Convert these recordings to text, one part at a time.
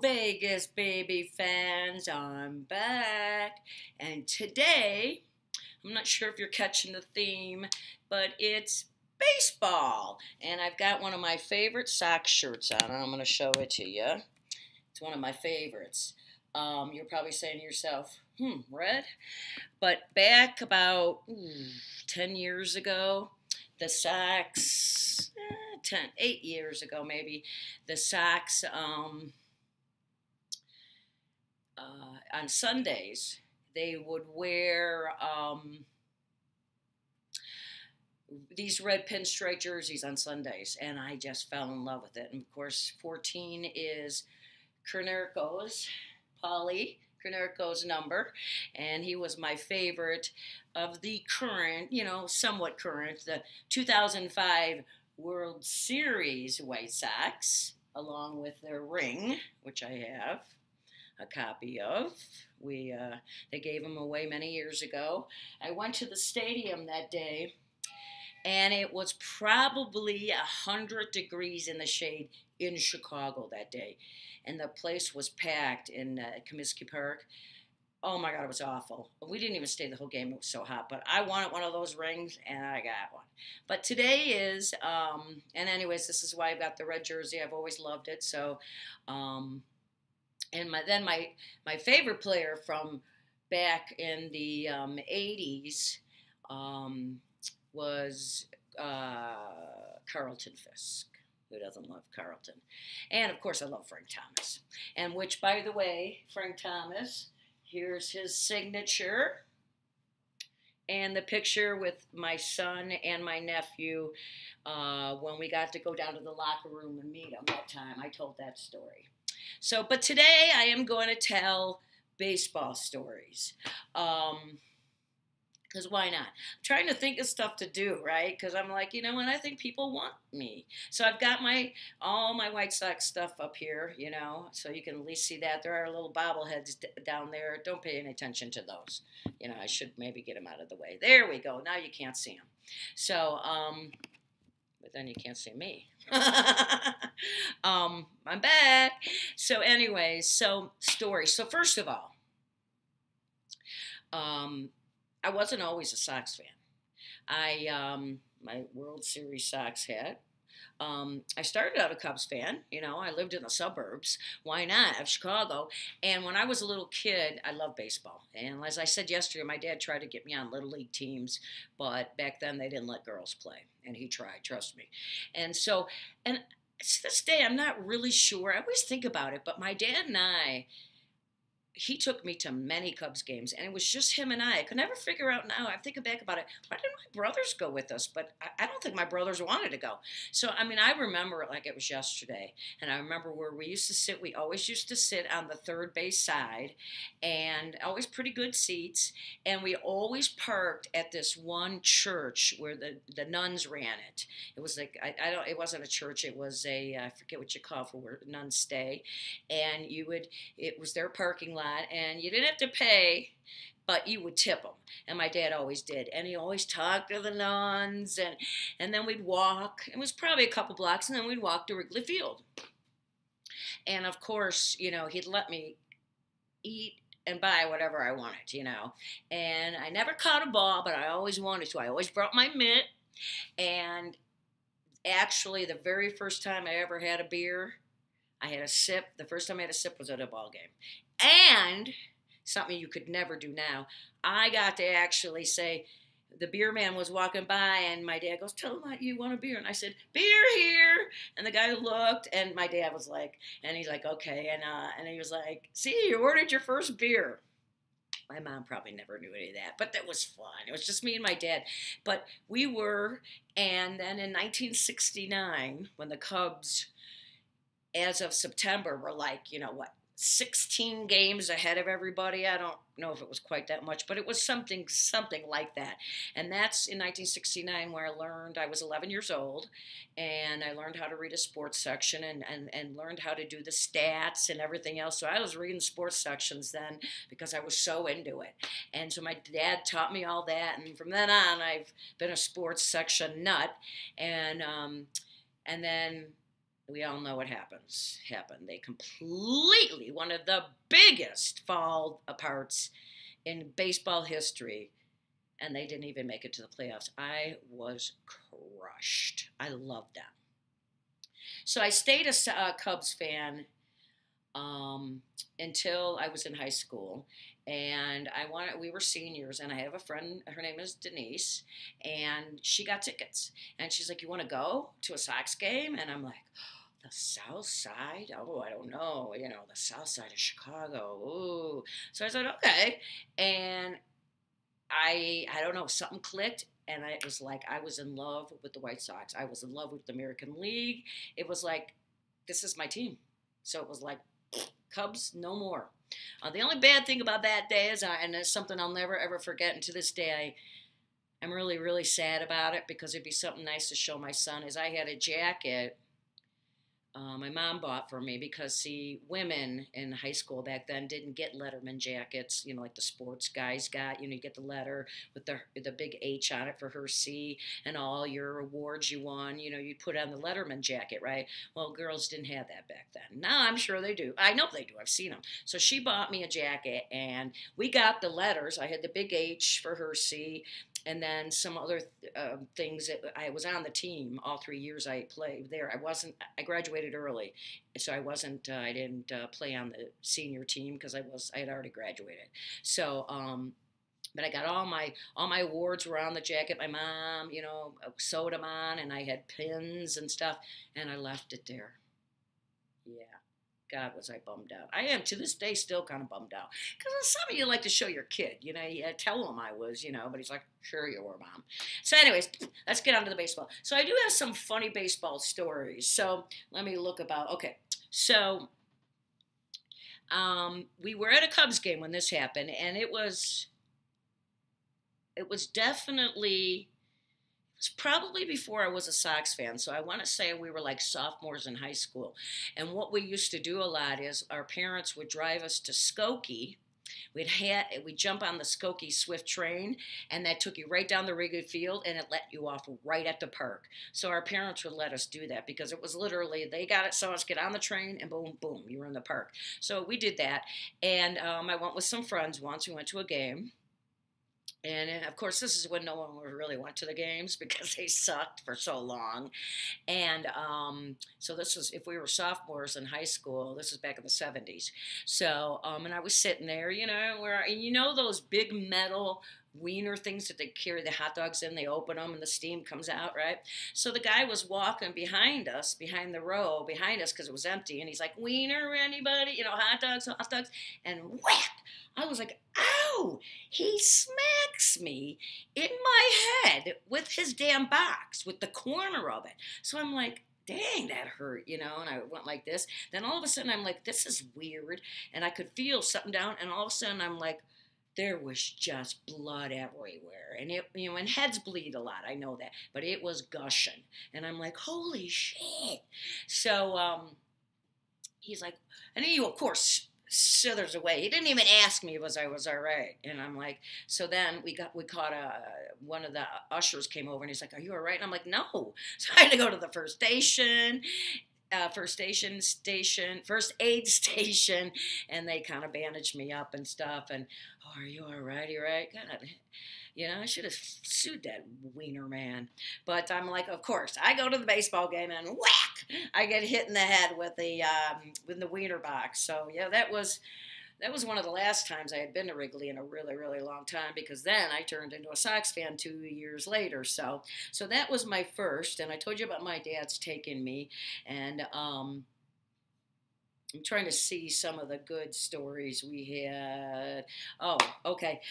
Vegas, baby fans, I'm back. And today, I'm not sure if you're catching the theme, but it's baseball. And I've got one of my favorite Sox shirts on. I'm going to show it to you. It's one of my favorites. You're probably saying to yourself, red? But back about 10 years ago, the Sox, 8 years ago maybe, the Sox, on Sundays, they would wear these red pinstripe jerseys on Sundays, and I just fell in love with it. And of course, 14 is Paulie Konerko's number, and he was my favorite of the current, somewhat current, the 2005 World Series White Sox, along with their ring, which I have a copy of. They gave them away many years ago. I went to the stadium that day, and it was probably 100 degrees in the shade in Chicago that day, and the place was packed in Comiskey Park. Oh my God, it was awful. We didn't even stay the whole game. It was so hot, but I wanted one of those rings, and I got one. But today is, and anyways, this is why I've got the red jersey. I've always loved it. So, and my favorite player from back in the 80s was Carlton Fisk. Who doesn't love Carlton? And of course, I love Frank Thomas. And which, by the way, Frank Thomas, here's his signature. And the picture with my son and my nephew when we got to go down to the locker room and meet him that time. I told that story. So, but today I am going to tell baseball stories. Because why not? I'm trying to think of stuff to do, right? Because I'm like, and I think people want me. So I've got all my White Sox stuff up here, so you can at least see that. There are little bobbleheads down there. Don't pay any attention to those. I should maybe get them out of the way. There we go. Now you can't see them. So, but then you can't see me. I'm back. So anyways, stories. So first of all, I wasn't always a Sox fan. My World Series Sox hat. I started out a Cubs fan. I lived in the suburbs. Why not? Of Chicago. And when I was a little kid, I loved baseball. And as I said yesterday, my dad tried to get me on Little League teams, but back then they didn't let girls play. And he tried, trust me. And to this day, I'm not really sure. I always think about it, but my dad and he took me to many Cubs games, and it was just him and I. I could never figure out now, I'm thinking back about it, why didn't my brothers go with us? But I don't think my brothers wanted to go. So, I remember it like it was yesterday, and I remember where we used to sit. We always used to sit on the third base side, and always pretty good seats, and we always parked at this one church where the nuns ran it. It was like, it wasn't a church, it was I forget what you call it for where nuns stay, and it was their parking lot, and you didn't have to pay, but you would tip them. And my dad always did. And he always talked to the nuns, and then we'd walk. It was probably a couple blocks, and then we'd walk to Wrigley Field. And of course, he'd let me eat and buy whatever I wanted, And I never caught a ball, but I always wanted to. I always brought my mitt. And actually, the very first time I ever had a beer, I had a sip. The first time I had a sip was at a ball game. And something you could never do now, I got to actually say, the beer man was walking by, and my dad goes, tell him that you want a beer. And I said, beer here. And the guy looked, and my dad was like, and he's like, okay. And he was like, see, you ordered your first beer. My mom probably never knew any of that, but that was fun. It was just me and my dad. But and then in 1969, when the Cubs, as of September, were like, 16 games ahead of everybody. I don't know if it was quite that much, but it was something like that. And that's in 1969 where I was 11 years old, and I learned how to read a sports section and learned how to do the stats and everything else. So I was reading sports sections then because I was so into it. And so my dad taught me all that, and from then on I've been a sports section nut. And then we all know what happened. They completely, one of the biggest fall aparts in baseball history, and they didn't even make it to the playoffs. I was crushed. I loved them. So I stayed a Cubs fan until I was in high school, and we were seniors, and I have a friend. Her name is Denise, and she got tickets, and she's like, "You want to go to a Sox game?" And I'm like, the South Side? Oh, I don't know. The South Side of Chicago. Ooh. So I said, okay. And I don't know, something clicked. And it was like I was in love with the White Sox. I was in love with the American League. It was like, this is my team. So it was like, Cubs, no more. The only bad thing about that day is, and it's something I'll never, ever forget, and to this day, I'm really, really sad about it because it'd be something nice to show my son, is I had a jacket my mom bought for me because, see, women in high school back then didn't get Letterman jackets, like the sports guys got. You get the letter with the big H on it for her C and all your awards you won. You'd put on the Letterman jacket, right? Well, girls didn't have that back then. Now I'm sure they do. I know they do. I've seen them. So she bought me a jacket, and we got the letters. I had the big H for her C, and then some other things. I was on the team all 3 years I played there. I graduated early, so I didn't play on the senior team because I had already graduated. So, but I got all my awards were on the jacket. My mom, sewed them on, and I had pins and stuff, and I left it there. Yeah. God, was I bummed out. I am to this day still kind of bummed out. Because some of you like to show your kid, you tell him I was, but he's like, sure you were, Mom. So anyways, let's get on to the baseball. So I do have some funny baseball stories. So let me look okay. So we were at a Cubs game when this happened, and it was definitely... It's probably before I was a Sox fan, so I want to say we were like sophomores in high school. And what we used to do a lot is our parents would drive us to Skokie. We'd jump on the Skokie Swift train, and that took you right down the Wrigley Field, and it let you off right at the park. So our parents would let us do that because it was literally, they got it, so us get on the train, and boom, boom, you were in the park. So we did that, and I went with some friends once. We went to a game. And of course, this is when no one really went to the games because they sucked for so long. And so this was, if we were sophomores in high school, this was back in the 70s. So, and I was sitting there, those big metal wiener things that they carry the hot dogs in, they open them and the steam comes out, right? So the guy was walking behind us, behind the row, behind us because it was empty, and he's like, wiener, anybody? Hot dogs, and whack! I was like, ow! He smacks me in my head with his damn box, with the corner of it. So I'm like, dang, that hurt, and I went like this. Then all of a sudden I'm like, this is weird, and I could feel something down, and all of a sudden I'm like, there was just blood everywhere. And and heads bleed a lot, I know that, but it was gushing. And I'm like, holy shit. So he's like, and he, of course, slithers away. He didn't even ask me was I was all right. And I'm like, so then we caught one of the ushers came over, and he's like, are you all right? And I'm like, no. So I had to go to the first aid station, and they kind of bandaged me up and stuff, and, oh, are you all right? You right? God, I should have sued that wiener man. But I'm like, of course, I go to the baseball game, and whack, I get hit in the head with the wiener box. So, yeah, that was one of the last times I had been to Wrigley in a really, really long time, because then I turned into a Sox fan 2 years later. So that was my first, and I told you about my dad's taking me, and I'm trying to see some of the good stories we had. Oh, okay.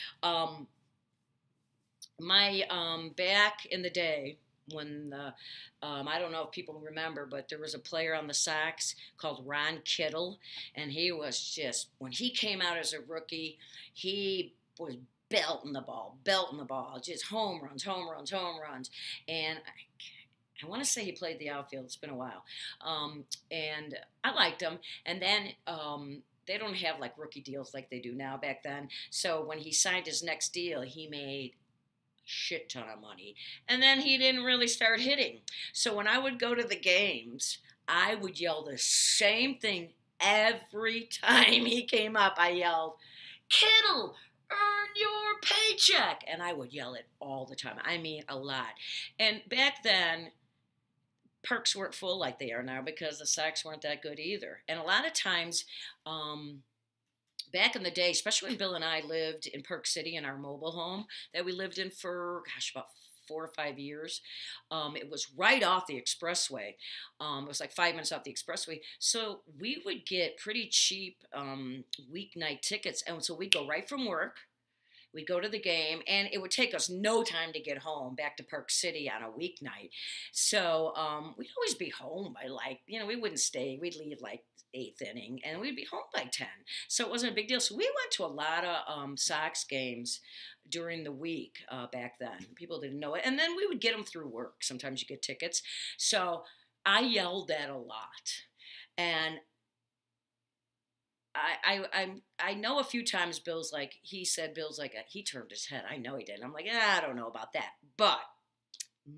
My back in the day, when I don't know if people remember, but there was a player on the Sox called Ron Kittle, and he was just, when he came out as a rookie, he was belting the ball, just home runs, and I want to say he played the outfield. It's been a while, and I liked him. And then they don't have like rookie deals like they do now back then. So when he signed his next deal, he made shit ton of money, and then he didn't really start hitting. So when I would go to the games, I would yell the same thing every time he came up. I yelled, Kittle, earn your paycheck. And I would yell it all the time. I mean, a lot. And back then, perks weren't full like they are now because the Sox weren't that good either. And a lot of times, back in the day, especially when Bill and I lived in Park City in our mobile home that we lived in for, gosh, about 4 or 5 years. It was right off the expressway. It was like 5 minutes off the expressway. So we would get pretty cheap weeknight tickets. And so we'd go right from work. We'd go to the game, and it would take us no time to get home back to Park City on a weeknight. So we'd always be home by we wouldn't stay. We'd leave like eighth inning, and we'd be home by 10. So it wasn't a big deal. So we went to a lot of Sox games during the week back then. People didn't know it. And then we would get them through work. Sometimes you get tickets. So I yelled that a lot. And I know a few times Bill's like, he turned his head. I know he did. I'm like, I don't know about that. But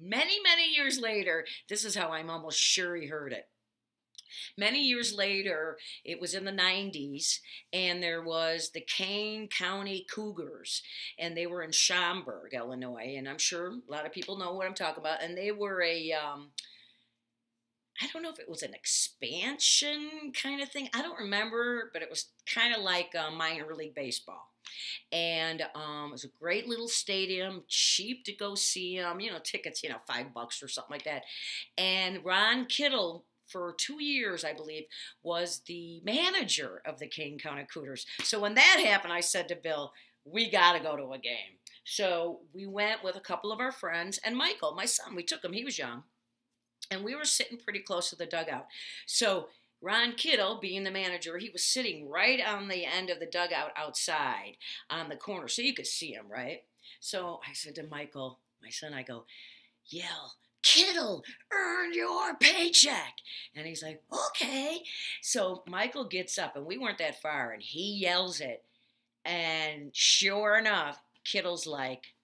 many, many years later, this is how I'm almost sure he heard it. Many years later, it was in the 90s, and there was the Kane County Cougars, and they were in Schaumburg, Illinois, and I'm sure a lot of people know what I'm talking about, and they were I don't know if it was an expansion kind of thing. I don't remember, but it was kind of like minor league baseball. And it was a great little stadium, cheap to go see them, tickets, $5 or something like that. And Ron Kittle, for 2 years, I believe, was the manager of the Kane County Cougars. So when that happened, I said to Bill, we got to go to a game. So we went with a couple of our friends, and Michael, my son, we took him. He was young. And we were sitting pretty close to the dugout. So Ron Kittle, being the manager, he was sitting right on the end of the dugout outside on the corner. So you could see him, right? So I said to Michael, my son, I go, yell, Kittle, earn your paycheck. And he's like, okay. So Michael gets up, and we weren't that far, and he yells it. And sure enough, Kittle's like,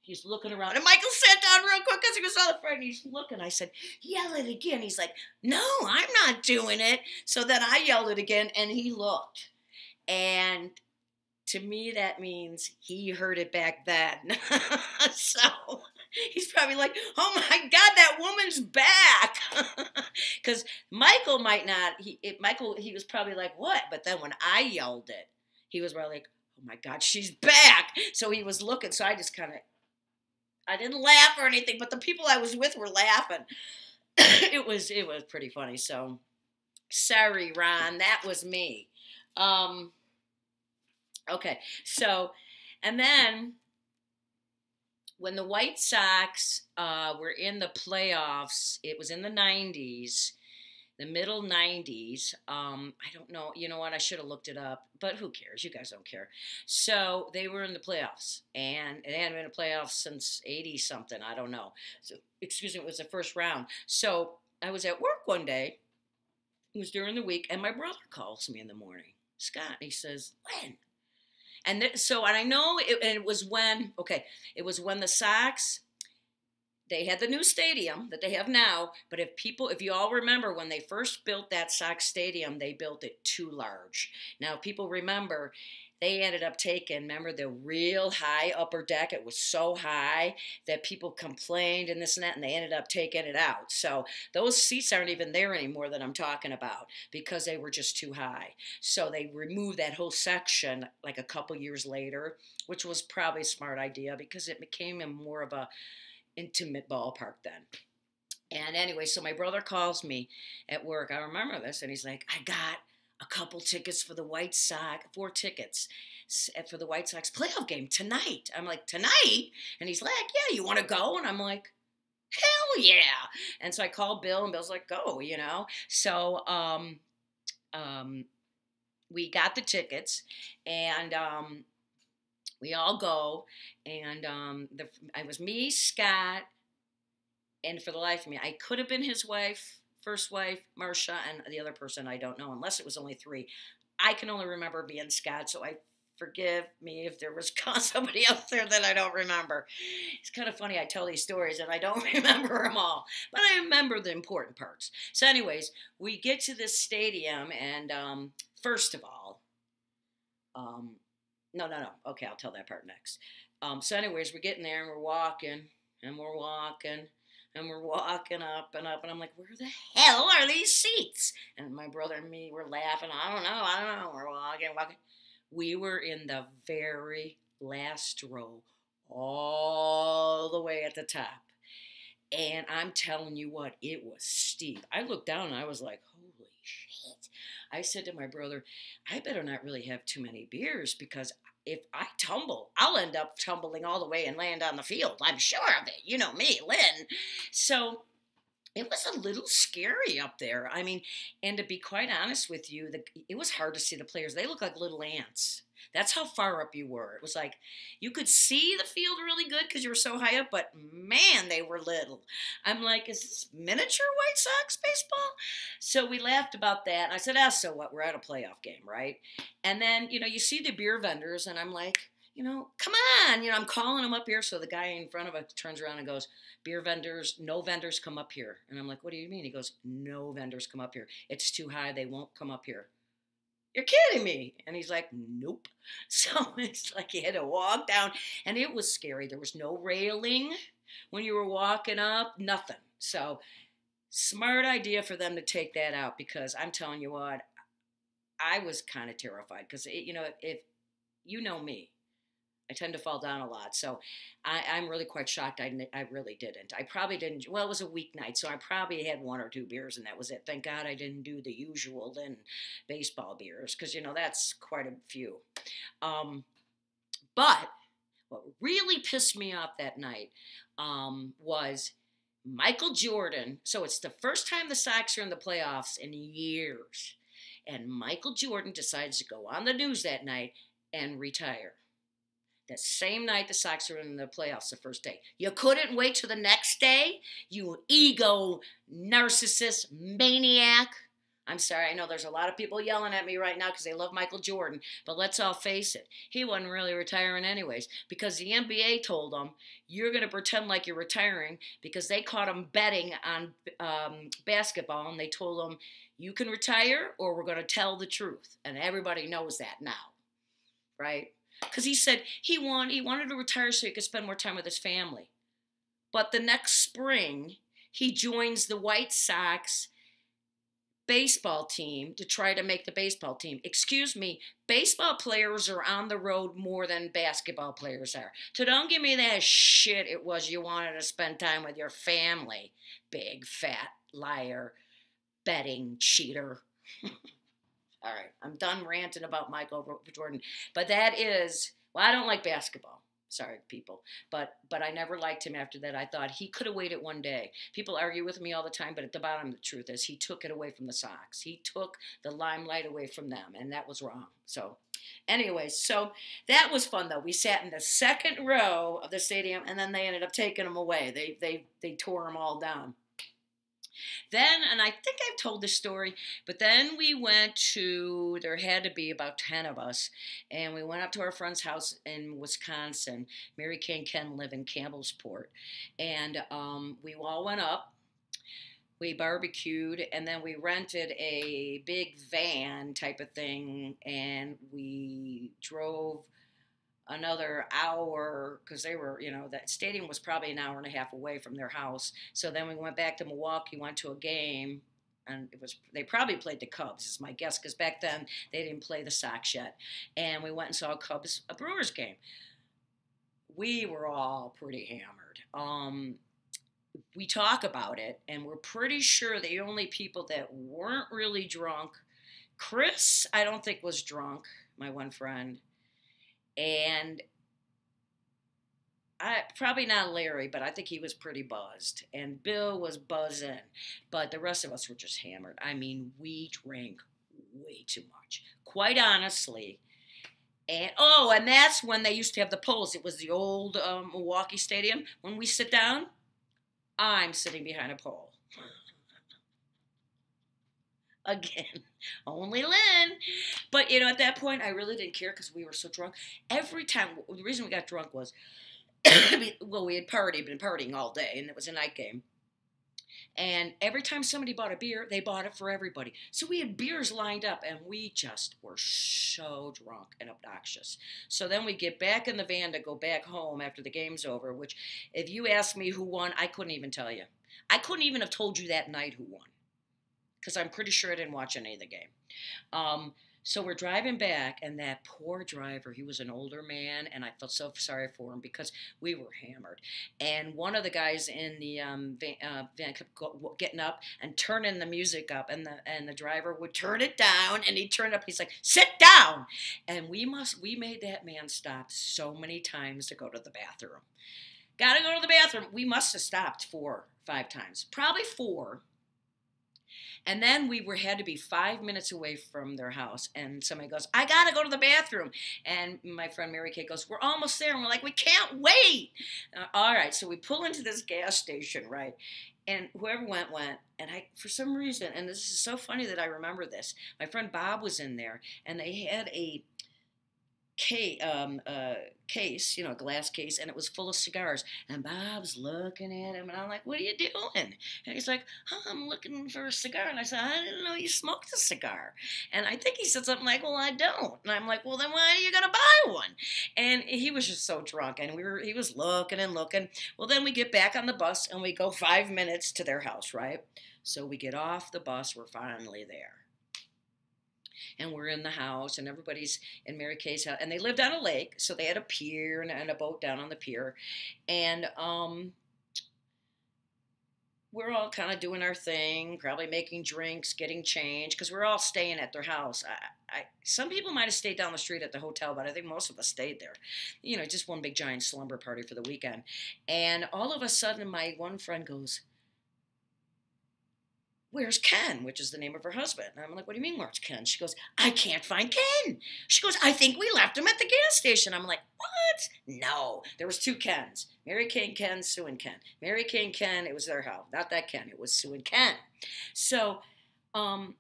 he's looking around. And Michael sat down real quick because he was all afraid. And he's looking. I said, yell it again. He's like, no, I'm not doing it. So then I yelled it again, and he looked. And to me, that means he heard it back then. So he's probably like, oh, my God, that woman's back. Because Michael might not. He was probably like, what? But then when I yelled it, he was probably like, oh, my God, she's back. So he was looking. So I just kind of, I didn't laugh or anything, but the people I was with were laughing. It was pretty funny. So, sorry, Ron, that was me. Okay, so, and then when the White Sox were in the playoffs, it was in the 90s, the middle 90s. I don't know. You know what? I should have looked it up, but who cares? You guys don't care. So they were in the playoffs, and it hadn't been a playoff since 80-something. I don't know. So, excuse me, it was the first round. So I was at work one day. It was during the week, and my brother calls me in the morning. Scott, he says, when? And I know it was when, it was when the Sox, they had the new stadium that they have now, but if you all remember when they first built that Sox stadium, they built it too large. Now, if people remember, they ended up remember the real high upper deck? It was so high that people complained and this and that, and they ended up taking it out. So those seats aren't even there anymore that I'm talking about because they were just too high. So they removed that whole section like a couple years later, which was probably a smart idea because it became more of a intimate ballpark then. And anyway, so my brother calls me at work. I remember this, and he's like, I got a couple tickets for the White Sox, 4 tickets for the White Sox playoff game tonight. I'm like, tonight? And he's like, yeah, you want to go? And I'm like, hell yeah. And so I called Bill, and Bill's like, go, So we got the tickets, and we all go, and I was me, Scott, and for the life of me, I could have been his wife, first wife, Marcia, and the other person I don't know, unless it was only 3. I can only remember being Scott, so I forgive me if there was somebody else there that I don't remember. It's kind of funny. I tell these stories and I don't remember them all, but I remember the important parts. So, anyways, we get to this stadium, and first of all, no. Okay, I'll tell that part next. So, anyways, we're getting there and we're walking and we're walking. And we're walking up and up, and I'm like, where the hell are these seats? And my brother and me were laughing. I don't know. We're walking. We were in the very last row, all the way at the top. And I'm telling you what, it was steep. I looked down and I was like, holy shit. I said to my brother, I better not really have too many beers, because if I tumble, I'll end up tumbling all the way and land on the field. I'm sure of it. You know me, Lynn. So it was a little scary up there. I mean, and to be quite honest with you, it was hard to see the players. They looked like little ants. That's how far up you were. It was like you could see the field really good because you were so high up, but man, they were little. I'm like, is this miniature White Sox baseball? So we laughed about that. And I said, so what? We're at a playoff game, right? And then, you see the beer vendors, and I'm like, come on. I'm calling them up here. So the guy in front of us turns around and goes, beer vendors, no vendors come up here. And I'm like, what do you mean? He goes, no vendors come up here. It's too high. They won't come up here. You're kidding me. And he's like, nope. So it's like you had to walk down, and it was scary. There was no railing when you were walking up, nothing. So smart idea for them to take that out, because I'm telling you what, I was kind of terrified because, if you know me, I tend to fall down a lot. So I'm really quite shocked I really didn't. I probably didn't. Well, it was a weeknight, so I probably had 1 or 2 beers, and that was it. Thank God I didn't do the usual Lynn baseball beers, because, that's quite a few. But what really pissed me off that night was Michael Jordan. So it's the first time the Sox are in the playoffs in years. And Michael Jordan decides to go on the news that night and retire. That same night the Sox were in the playoffs the first day. You couldn't wait till the next day? You ego narcissist maniac. I'm sorry, I know there's a lot of people yelling at me right now because they love Michael Jordan, but let's all face it, he wasn't really retiring anyways, because the NBA told him, you're going to pretend like you're retiring, because they caught him betting on basketball, and they told him, you can retire or we're going to tell the truth. And everybody knows that now, right? Because he said he wanted to retire so he could spend more time with his family. But the next spring, he joins the White Sox baseball team to try to make the baseball team. Excuse me, baseball players are on the road more than basketball players are. So don't give me that shit it was you wanted to spend time with your family. Big, fat, liar, betting, cheater. All right, I'm done ranting about Michael Jordan. But that is, well, I don't like basketball. Sorry, people. But I never liked him after that. I thought he could have waited one day. People argue with me all the time, but at the bottom, the truth is he took it away from the Sox. He took the limelight away from them, and that was wrong. So anyways, so that was fun, though. We sat in the second row of the stadium, and then they ended up taking them away. They tore them all down. Then, and I think I've told this story, but then we went to, there had to be about 10 of us, and we went up to our friend's house in Wisconsin. Mary Kay and Ken live in Campbellsport. And we all went up, we barbecued, and then we rented a big van type of thing, and we drove another hour, because they were, that stadium was probably an hour and a half away from their house. So then we went back to Milwaukee, went to a game, and they probably played the Cubs, is my guess, because back then they didn't play the Sox yet. And we went and saw a Brewers game. We were all pretty hammered. We talk about it, and we're pretty sure the only people that weren't really drunk, Chris, I don't think was drunk, my one friend. And probably not Larry, but I think he was pretty buzzed. And Bill was buzzing. But the rest of us were just hammered. I mean, we drank way too much. Quite honestly. And that's when they used to have the poles. It was the old Milwaukee Stadium. When we sit down, I'm sitting behind a pole. Again, only Lynn. But, at that point, I really didn't care because we were so drunk. Every time, the reason we got drunk was, well, we had been partying all day, and it was a night game. And every time somebody bought a beer, they bought it for everybody. So we had beers lined up, and we just were so drunk and obnoxious. So then we get back in the van to go back home after the game's over, which, if you ask me who won, I couldn't even tell you. I couldn't even have told you that night who won, because I'm pretty sure I didn't watch any of the game. So we're driving back, and that poor driver, he was an older man, and I felt so sorry for him because we were hammered. And one of the guys in the van kept getting up and turning the music up, and the driver would turn it down, and he'd turn it up. He's like, "Sit down!" And we made that man stop so many times to go to the bathroom. Got to go to the bathroom. We must have stopped 4 or 5 times, probably 4. And then we had to be 5 minutes away from their house, and somebody goes, "I gotta go to the bathroom." And my friend Mary Kay goes, "We're almost there." And we're like, "We can't wait." All right, so we pull into this gas station, right? And whoever went. And for some reason, and this is so funny that I remember this, my friend Bob was in there, and they had a case, a glass case, and it was full of cigars. And Bob's looking at him, and I'm like, "What are you doing?" And he's like, "I'm looking for a cigar." And I said, "I didn't know you smoked a cigar." And I think he said something like, "Well, I don't." And I'm like, "Well, then why are you going to buy one?" And he was just so drunk, and he was looking and looking. Well, then we get back on the bus, and we go 5 minutes to their house, right? So we get off the bus, we're finally there. And we're in the house, and everybody's in Mary Kay's house. And they lived on a lake, so they had a pier and a boat down on the pier. And we're all kind of doing our thing, probably making drinks, getting changed, because we're all staying at their house. Some people might have stayed down the street at the hotel, but I think most of us stayed there. Just one big giant slumber party for the weekend. And all of a sudden, my one friend goes, "Where's Ken?" Which is the name of her husband. And I'm like, "What do you mean, where's Ken?" She goes, "I can't find Ken." She goes, "I think we left him at the gas station." I'm like, "What?" No, there was 2 Kens. Mary Kay and Ken, Sue and Ken. Mary Kay and Ken, it was their house. Not that Ken, it was Sue and Ken. So I'm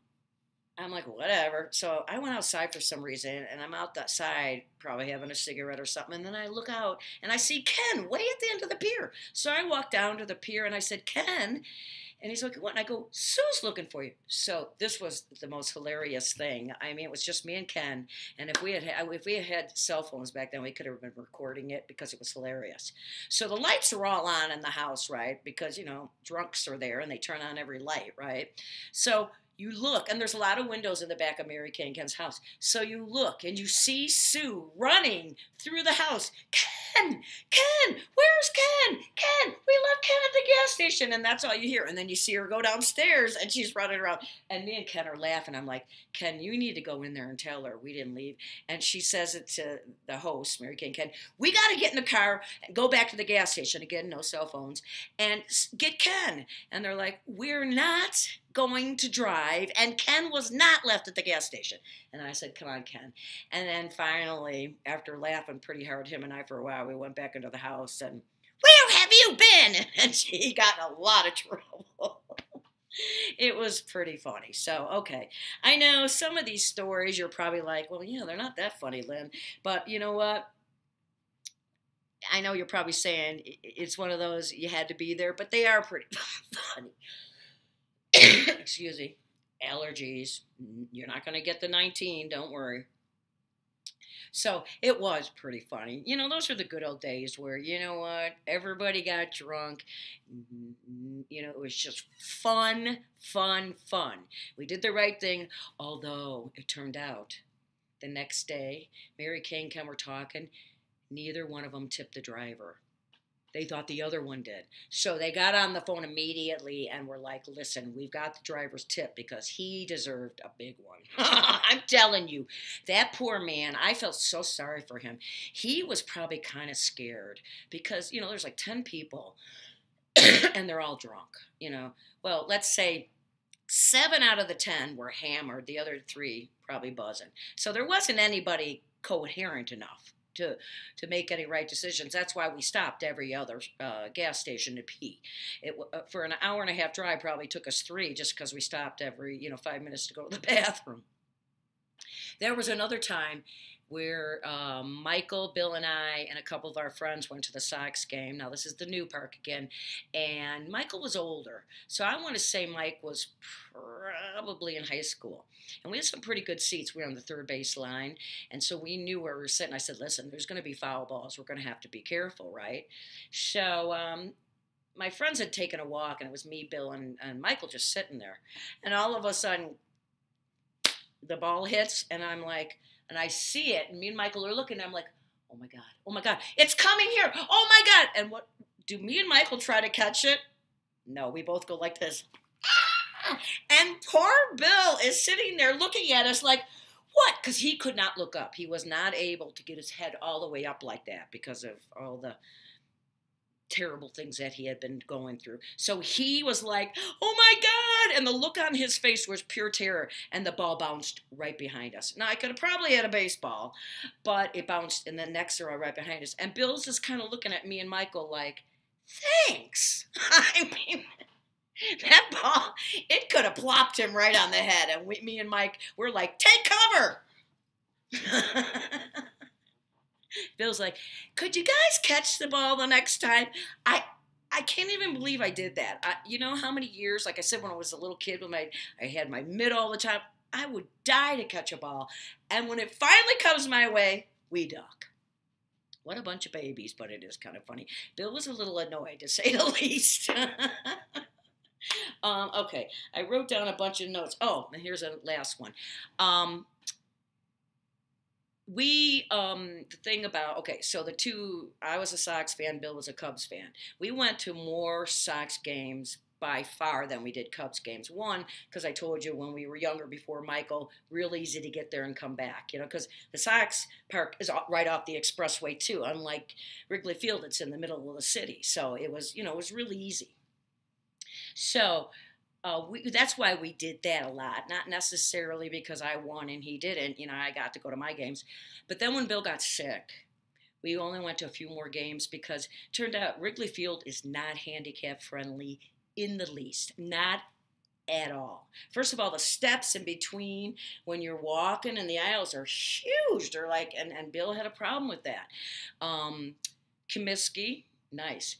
like, whatever. So I went outside for some reason, and I'm outside probably having a cigarette or something. And then I look out, and I see Ken way at the end of the pier. So I walked down to the pier, and I said, "Ken." And he's like, "What?" And I go, "Sue's looking for you." So this was the most hilarious thing. I mean, it was just me and Ken. And if we had cell phones back then, we could have been recording it because it was hilarious. So the lights are all on in the house, right? Because, drunks are there and they turn on every light, right? So you look, and there's a lot of windows in the back of Mary Kay and Ken's house. So you look, and you see Sue running through the house. "Ken! Ken! Where's Ken? Ken! We left Ken at the gas station." And that's all you hear. And then you see her go downstairs, and she's running around. And me and Ken are laughing. I'm like, "Ken, you need to go in there and tell her we didn't leave." And she says it to the host, Mary Kay and Ken, "We got to get in the car and go back to the gas station." Again, no cell phones. "And get Ken." And they're like, "We're not going to drive, and Ken was not left at the gas station." And I said, "Come on, Ken." And then finally, after laughing pretty hard, him and I, for a while, we went back into the house, and, "Where have you been?" And she got in a lot of trouble. It was pretty funny. So, okay. I know some of these stories you're probably like, "Well, yeah, they're not that funny, Lynn." But you know what? I know you're probably saying it's one of those you had to be there, but they are pretty funny. Excuse me. Allergies. You're not going to get the 19, don't worry. So it was pretty funny. Those are the good old days where, everybody got drunk. It was just fun, fun, fun. We did the right thing, although it turned out the next day, Mary Kay and Ken were talking. Neither one of them tipped the driver. They thought the other one did. So they got on the phone immediately and were like, "Listen, we've got the driver's tip because he deserved a big one." I'm telling you, that poor man, I felt so sorry for him. He was probably kind of scared because, there's like 10 people and they're all drunk, Well, let's say 7 out of the 10 were hammered. The other 3 probably buzzing. So there wasn't anybody coherent enough to make any right decisions. That's why we stopped every other gas station to pee. For an hour and a half drive probably took us 3 just because we stopped every 5 minutes to go to the bathroom. There was another time where Michael, Bill, and I, and a couple of our friends went to the Sox game. Now, this is the new park again. And Michael was older. So I want to say Mike was probably in high school. And we had some pretty good seats. We were on the third base line. And so we knew where we were sitting. I said, listen, there's going to be foul balls. We're going to have to be careful, right? So my friends had taken a walk, and it was me, Bill, and Michael just sitting there. And all of a sudden, the ball hits, and I'm like, and I see it, and me and Michael are looking, and I'm like, oh my God, it's coming here, oh my God. And what do me and Michael try to catch it? No, we both go like this. And poor Bill is sitting there looking at us like, what? Because he could not look up. He was not able to get his head all the way up like that because of all the terrible things that he had been going through. So he was like, oh my God. And the look on his face was pure terror. And the ball bounced right behind us. Now, I could have probably had a baseball, but it bounced in the next row right behind us. And Bill's just kind of looking at me and Michael like, thanks. I mean, that ball, it could have plopped him right on the head. And me and Mike, we're like, take cover. Bill's like, could you guys catch the ball the next time? I can't even believe I did that. You know how many years, like I said, when I was a little kid, when I had my mitt all the time, I would die to catch a ball. And when it finally comes my way, we duck. What a bunch of babies, but it is kind of funny. Bill was a little annoyed, to say the least. Okay, I wrote down a bunch of notes. Oh, and here's a last one. The thing about, okay, so I was a Sox fan, Bill was a Cubs fan. We went to more Sox games by far than we did Cubs games. One, because I told you when we were younger, before Michael, real easy to get there and come back, because the Sox park is right off the expressway too. Unlike Wrigley Field, it's in the middle of the city. So it was, it was really easy. So that's why we did that a lot, not necessarily because I won and he didn't. I got to go to my games. But then when Bill got sick, we only went to a few more games because it turned out Wrigley Field is not handicap friendly in the least, not at all. First of all, the steps in between when you're walking in the aisles are huge. They're like, and Bill had a problem with that. Comiskey, nice.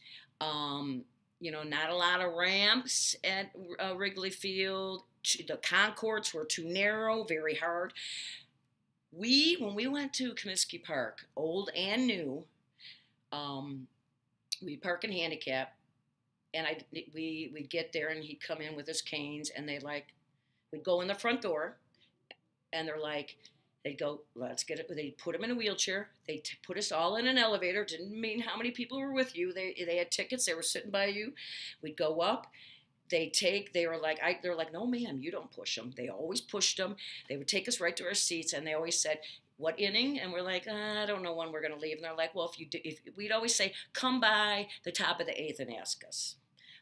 Not a lot of ramps at Wrigley Field. The concourse were too narrow, very hard. When we went to Comiskey Park, old and new, we'd park in handicap, and we'd get there, and he'd come in with his canes, and we'd go in the front door, and they're like, they'd go, let's get it. They'd put him in a wheelchair. They'd put us all in an elevator. Didn't mean how many people were with you. They had tickets. They were sitting by you. We'd go up. They were like, no, ma'am, you don't push them. They always pushed them. They would take us right to our seats, and they always said, what inning? And we're like, I don't know when we're going to leave. And they're like, well, if we'd always say, come by the top of the eighth and ask us.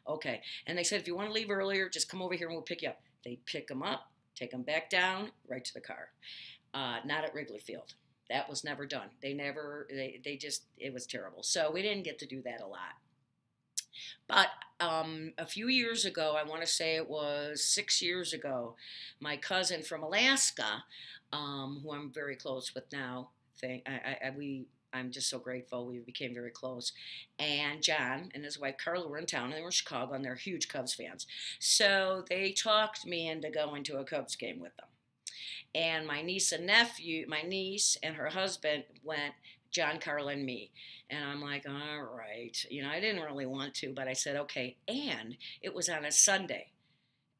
Okay. And they said, if you want to leave earlier, just come over here and we'll pick you up. They'd pick them up, take them back down, right to the car. Not at Wrigley Field. That was never done. It was terrible. So we didn't get to do that a lot. But a few years ago, I want to say it was 6 years ago, my cousin from Alaska, who I'm very close with now, I'm just so grateful. We became very close. And John and his wife Carla were in town, and they were in Chicago, and they're huge Cubs fans. So they talked me into going to a Cubs game with them. And my niece and her husband went, John, Carla, and me. And I'm like, all right. I didn't really want to, but I said, okay. And it was on a Sunday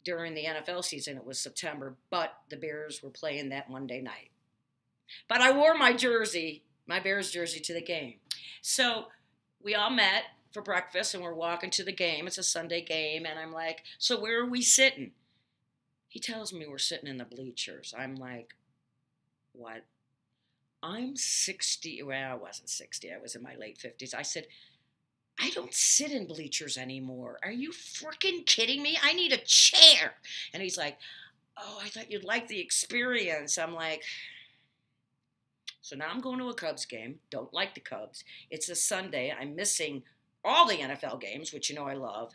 during the NFL season. It was September, but the Bears were playing that Monday night. But I wore my Bears jersey to the game. So we all met for breakfast, and we're walking to the game. It's a Sunday game, and I'm like, so where are we sitting? He tells me we're sitting in the bleachers. I'm like, what? I'm 60. Well, I wasn't 60. I was in my late 50s. I said, I don't sit in bleachers anymore. Are you freaking kidding me? I need a chair. And he's like, oh, I thought you'd like the experience. I'm like, so now I'm going to a Cubs game. Don't like the Cubs. It's a Sunday. I'm missing all the NFL games, which I love.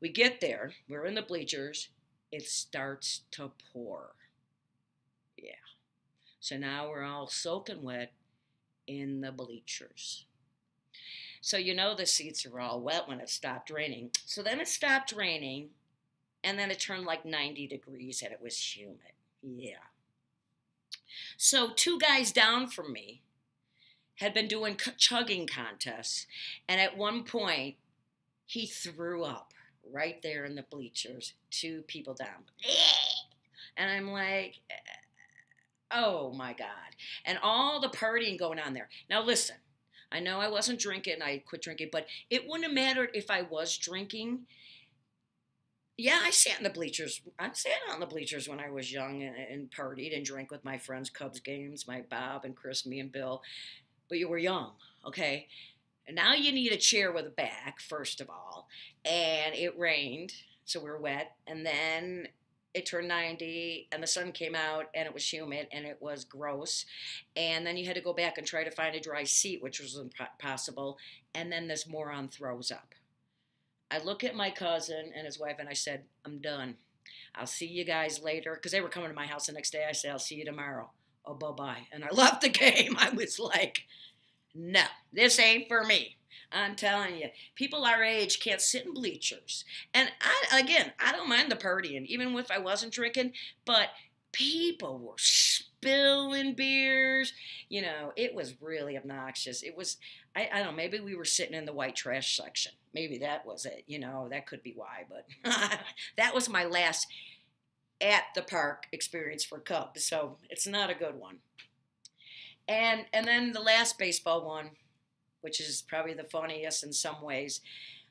We get there. We're in the bleachers. It starts to pour. Yeah. So now we're all soaking wet in the bleachers. So you know the seats are all wet when it stopped raining. So then it stopped raining, and then it turned like 90 degrees and it was humid. Yeah. So two guys down from me had been doing chugging contests, and at one point he threw up right there in the bleachers, two people down. And I'm like, oh my God. And all the partying going on there. Now listen, I know I wasn't drinking, I quit drinking, but it wouldn't have mattered if I was drinking. Yeah, I sat in the bleachers. I sat on the bleachers when I was young and partied and drank with my friends, Cubs games, my Bob and Chris, me and Bill. But you were young, okay? And now you need a chair with a back, first of all. And it rained, so we were wet. And then it turned 90, and the sun came out, and it was humid, and it was gross. And then you had to go back and try to find a dry seat, which was impossible. And then this moron throws up. I look at my cousin and his wife, and I said, I'm done. I'll see you guys later. Because they were coming to my house the next day. I said, I'll see you tomorrow. Oh, bye-bye. And I left the game. I was like, no, this ain't for me. I'm telling you, people our age can't sit in bleachers. And I don't mind the partying, even if I wasn't drinking, but people were spilling beers. You know, it was really obnoxious. It was, I don't know, maybe we were sitting in the white trash section. Maybe that was it. You know, that could be why. But that was my last at the park experience for Cubs. So it's not a good one. And then the last baseball one, which is probably the funniest in some ways,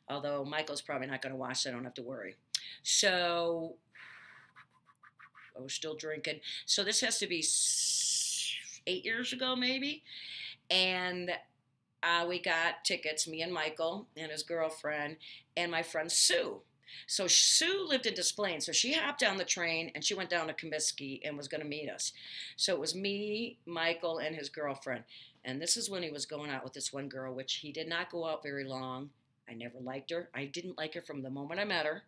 although Michael's probably not going to watch, so I don't have to worry. So I was still drinking. So this has to be 8 years ago, maybe. And we got tickets, me and Michael and his girlfriend and my friend Sue. So Sue lived in Des Plaines, so she hopped on the train and she went down to Comiskey and was going to meet us. So it was me, Michael, and his girlfriend. And this is when he was going out with this one girl, which he did not go out very long. I never liked her. I didn't like her from the moment I met her.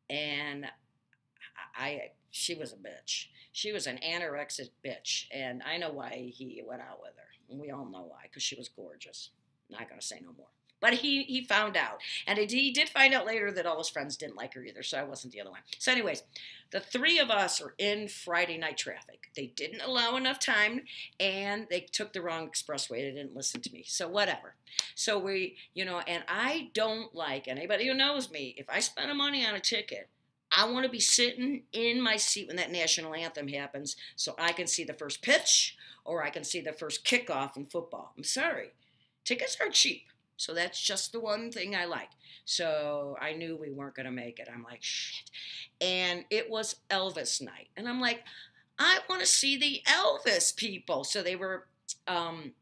And she was a bitch. She was an anorexic bitch. And I know why he went out with her. And we all know why, because she was gorgeous. Not going to say no more. But he found out. And he did find out later that all his friends didn't like her either, so I wasn't the other one. So anyways, the three of us are in Friday night traffic. They didn't allow enough time, and they took the wrong expressway. They didn't listen to me. So whatever. So we, and I don't like, anybody who knows me, if I spend money on a ticket, I want to be sitting in my seat when that national anthem happens so I can see the first pitch or I can see the first kickoff in football. I'm sorry. Tickets are cheap. So that's just the one thing I like. So I knew we weren't going to make it. I'm like, shit. And it was Elvis night. And I'm like, I want to see the Elvis people. So they were going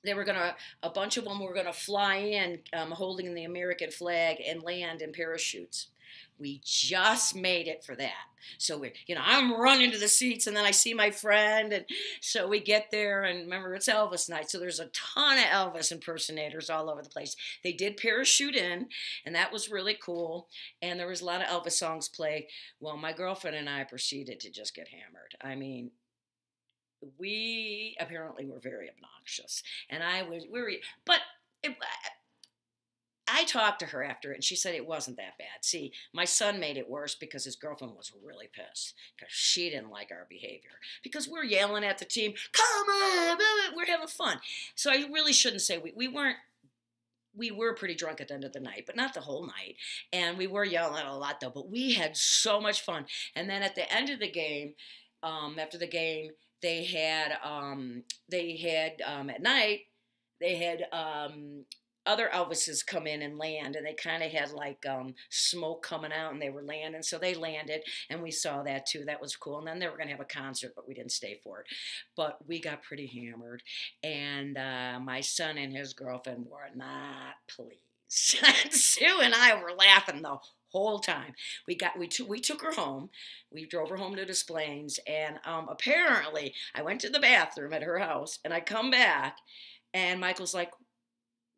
to, a bunch of them were going to fly in holding the American flag and land in parachutes. We just made it for that. So I'm running to the seats, and then I see my friend, and so we get there, and remember, it's Elvis night, so there's a ton of Elvis impersonators all over the place. They did parachute in, and that was really cool, and there was a lot of Elvis songs played. Well, my girlfriend and I proceeded to just get hammered. I mean, we apparently were very obnoxious, and but I talked to her after it, and she said it wasn't that bad. See, my son made it worse because his girlfriend was really pissed because she didn't like our behavior. Because we're yelling at the team, come on, we're having fun. So I really shouldn't say we weren't. We were pretty drunk at the end of the night, but not the whole night. And we were yelling a lot, though. But we had so much fun. And then at the end of the game, after the game, they had at night, they had other Elvises come in and land, and they kind of had like smoke coming out, and they were landing, so they landed, and we saw that too. That was cool. And then they were going to have a concert, but we didn't stay for it. But we got pretty hammered, and my son and his girlfriend were not pleased. And Sue and I were laughing the whole time. We took her home. We drove her home to Des Plaines, and apparently I went to the bathroom at her house, and I come back, and Michael's like,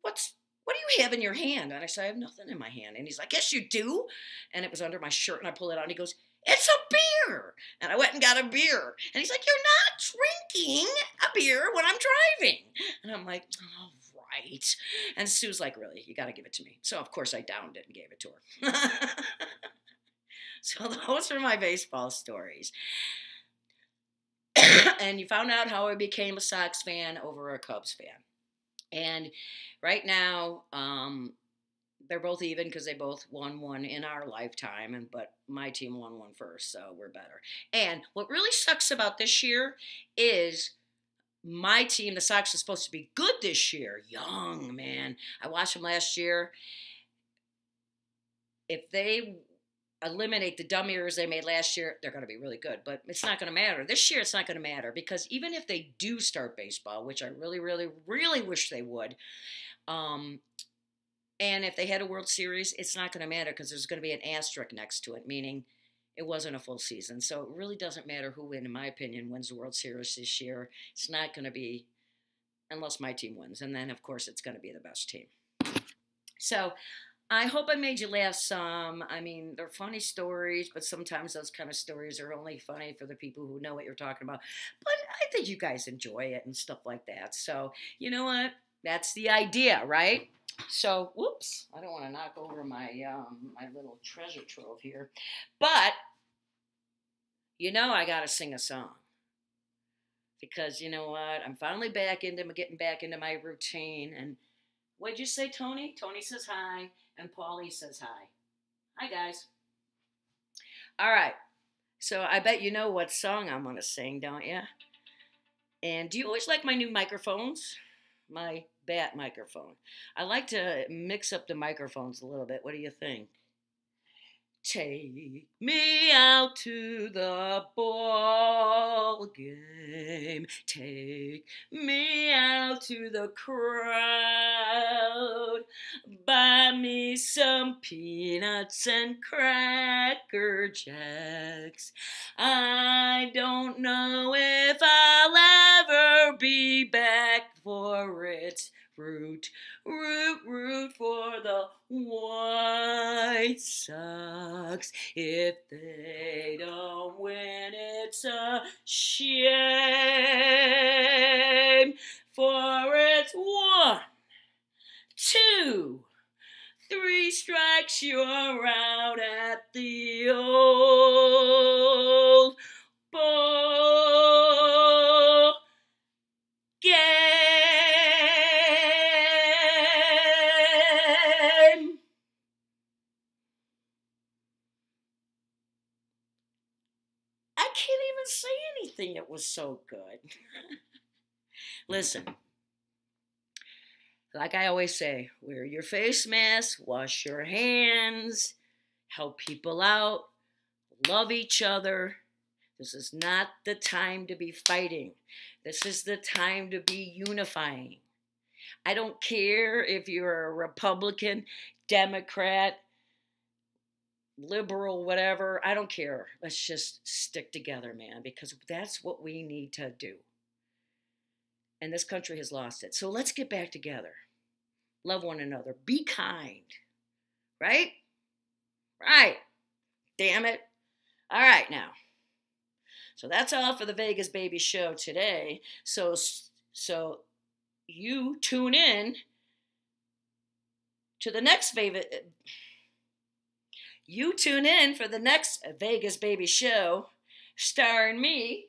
what do you have in your hand? And I said, I have nothing in my hand. And he's like, yes, you do. And it was under my shirt, and I pull it out, and he goes, it's a beer. And I went and got a beer. And he's like, you're not drinking a beer when I'm driving. And I'm like, all right. And Sue's like, really, you got to give it to me. So, of course, I downed it and gave it to her. So those are my baseball stories. And you found out how I became a Sox fan over a Cubs fan. And right now, they're both even because they both won one in our lifetime, but my team won one first, so we're better. And what really sucks about this year is my team, the Sox, is supposed to be good this year. Young, man. I watched them last year. If they eliminate the dumb errors they made last year, they're going to be really good. But it's not going to matter. This year, it's not going to matter because even if they do start baseball, which I really, really, really wish they would, and if they had a World Series, it's not going to matter because there's going to be an asterisk next to it, meaning it wasn't a full season. So it really doesn't matter who, in my opinion, wins the World Series this year. It's not going to be, unless my team wins. And then, of course, it's going to be the best team. So I hope I made you laugh some. I mean, they're funny stories, but sometimes those kind of stories are only funny for the people who know what you're talking about. But I think you guys enjoy it and stuff like that. So, you know what? That's the idea, right? So, whoops, I don't want to knock over my my little treasure trove here. But, you know I got to sing a song. Because, you know what, I'm finally getting back into my routine. And what'd you say, Tony? Tony says hi, and Paulie says hi. Hi, guys. All right, so I bet you know what song I'm going to sing, don't you? And do you always like my new microphones? My bat microphone. I like to mix up the microphones a little bit. What do you think? Take me out to the ball game. Take me out to the crowd. Buy me some peanuts and Cracker Jacks. I don't know if I'll ever be back for it. Root for the White Sox. If they don't win, it's a shame. For it's 1, 2, 3 strikes, you're out at the old ball game. I can't even say anything. It was so good. Listen, like I always say, wear your face mask, wash your hands, help people out, love each other. This is not the time to be fighting. This is the time to be unifying. I don't care if you're a Republican, Democrat, liberal, whatever. I don't care. Let's just stick together, man, because that's what we need to do. And this country has lost it. So let's get back together. Love one another. Be kind. Right? Right. Damn it. All right, now. So that's all for the Vegas Baby Show today. So you tune in to the next You tune in for the next Vegas Baby Show starring me.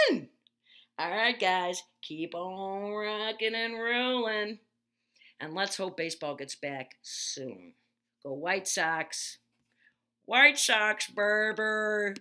When? All right, guys, keep on rocking and rolling. And let's hope baseball gets back soon. Go White Sox. White Sox, Berber.